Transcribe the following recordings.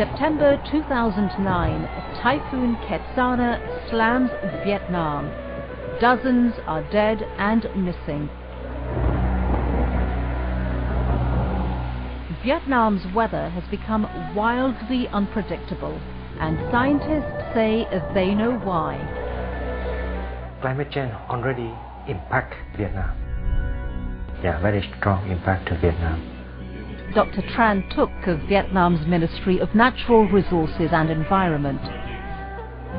September 2009, Typhoon Ketsana slams Vietnam. Dozens are dead and missing. Vietnam's weather has become wildly unpredictable, and scientists say they know why. Climate change already impact Vietnam. Very strong impact to Vietnam. Dr. Tran Tuc of Vietnam's Ministry of Natural Resources and Environment.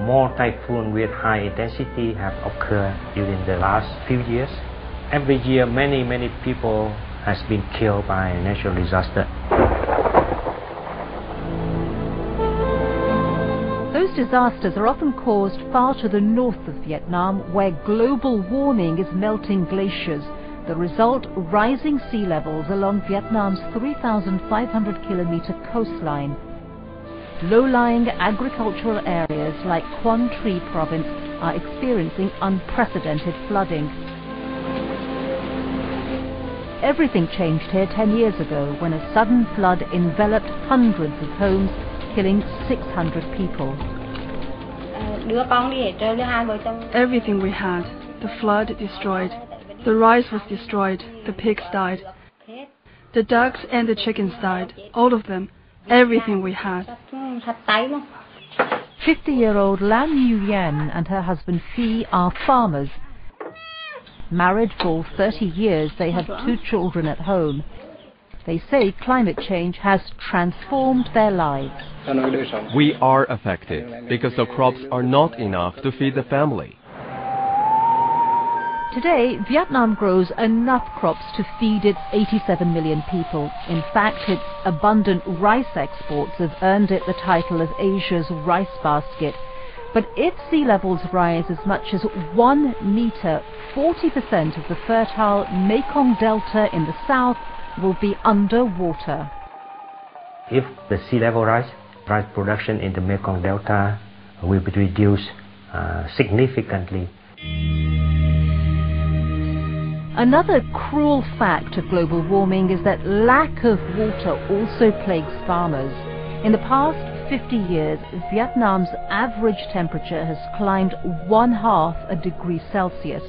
More typhoons with high intensity have occurred during the last few years. Every year, many people has been killed by natural disaster. Those disasters are often caused far to the north of Vietnam, where global warming is melting glaciers. The result, rising sea levels along Vietnam's 3,500-kilometer coastline. Low-lying agricultural areas like Quang Tri province are experiencing unprecedented flooding. Everything changed here 10 years ago when a sudden flood enveloped hundreds of homes, killing 600 people. Everything we had, the flood destroyed. The rice was destroyed, the pigs died. The ducks and the chickens died, all of them, everything we had. 50-year-old Lan Nguyen and her husband Phi are farmers. Married for 30 years, they have 2 children at home. They say climate change has transformed their lives. We are affected because the crops are not enough to feed the family. Today, Vietnam grows enough crops to feed its 87 million people. In fact, its abundant rice exports have earned it the title of Asia's rice basket. But if sea levels rise as much as 1 meter, 40% of the fertile Mekong Delta in the south will be underwater. If the sea level rise, rice production in the Mekong Delta will be reduced significantly. Another cruel fact of global warming is that lack of water also plagues farmers. In the past 50 years, Vietnam's average temperature has climbed 1/2 a degree Celsius.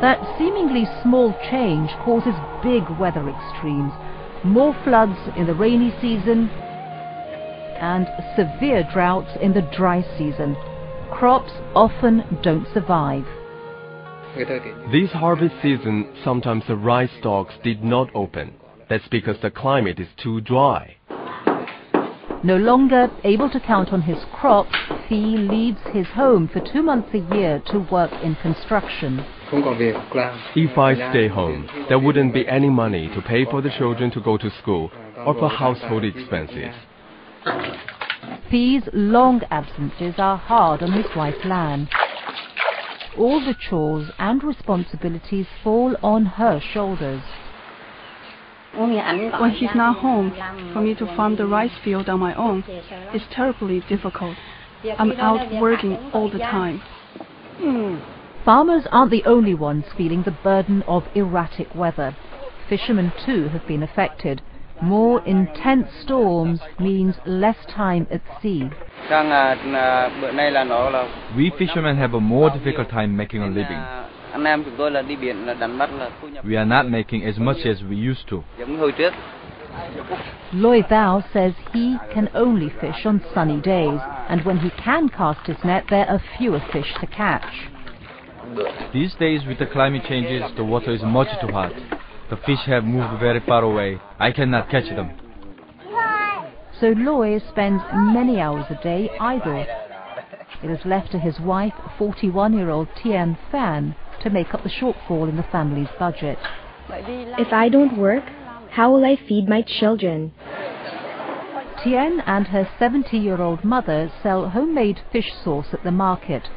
That seemingly small change causes big weather extremes, more floods in the rainy season and severe droughts in the dry season. Crops often don't survive. This harvest season, sometimes the rice stalks did not open. That's because the climate is too dry. No longer able to count on his crops, Phi leaves his home for 2 months a year to work in construction. If I stay home, there wouldn't be any money to pay for the children to go to school or for household expenses. Phi's long absences are hard on his wife Lan. All the chores and responsibilities fall on her shoulders. When he's not home, for me to farm the rice field on my own is terribly difficult. I'm out working all the time. Farmers aren't the only ones feeling the burden of erratic weather. Fishermen too have been affected. More intense storms means less time at sea. We fishermen have a more difficult time making a living. We are not making as much as we used to. Loi Thao says he can only fish on sunny days, and when he can cast his net, there are fewer fish to catch. These days, with the climate changes, the water is much too hot. The fish have moved very far away. I cannot catch them. So Loi spends many hours a day idle. It is left to his wife, 41-year-old Tien Phan, to make up the shortfall in the family's budget. If I don't work, how will I feed my children? Tien and her 70-year-old mother sell homemade fish sauce at the market,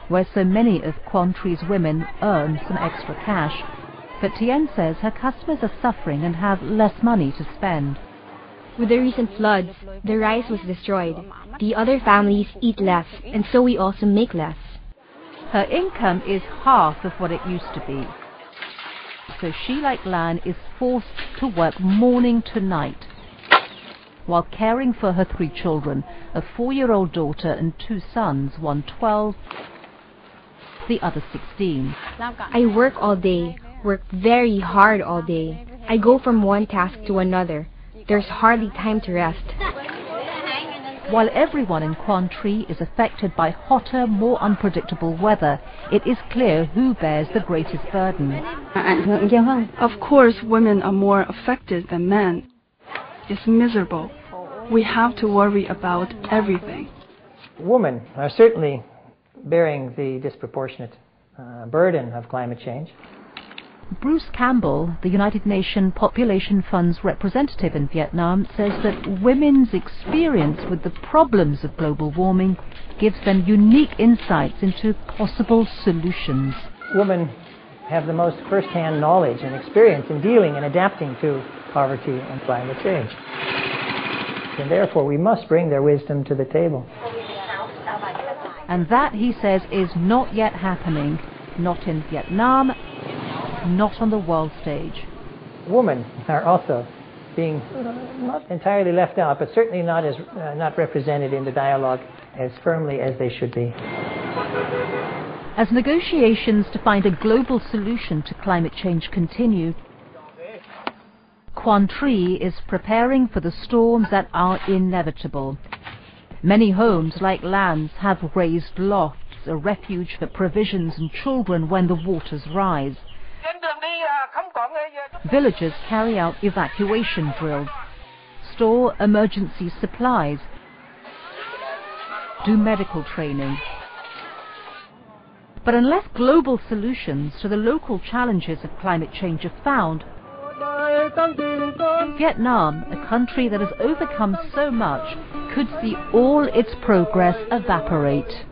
where so many of Quang Tri's women earn some extra cash. But Tien says her customers are suffering and have less money to spend. With the recent floods, the rice was destroyed. The other families eat less, and so we also make less. Her income is half of what it used to be. So she, like Lan, is forced to work morning to night. while caring for her 3 children, a 4-year-old daughter and 2 sons, one 12, the other 16. I work all day, work very hard all day. I go from one task to another. There's hardly time to rest. While everyone in Quang Tri is affected by hotter, more unpredictable weather, it is clear who bears the greatest burden. Of course, women are more affected than men. It's miserable. We have to worry about everything. Women are certainly bearing the disproportionate burden of climate change. Bruce Campbell, the United Nations Population Fund's representative in Vietnam, says that women's experience with the problems of global warming gives them unique insights into possible solutions. Women have the most first-hand knowledge and experience in dealing and adapting to poverty and climate change. And therefore, we must bring their wisdom to the table. And that, he says, is not yet happening, not in Vietnam, not on the world stage. Women are also being not entirely left out, but certainly not represented in the dialogue as firmly as they should be. As negotiations to find a global solution to climate change continue, Quang Tri is preparing for the storms that are inevitable. Many homes, like lands, have raised lofts, a refuge for provisions and children when the waters rise. Villagers carry out evacuation drills, store emergency supplies, do medical training. But unless global solutions to the local challenges of climate change are found, Vietnam, a country that has overcome so much, could see all its progress evaporate.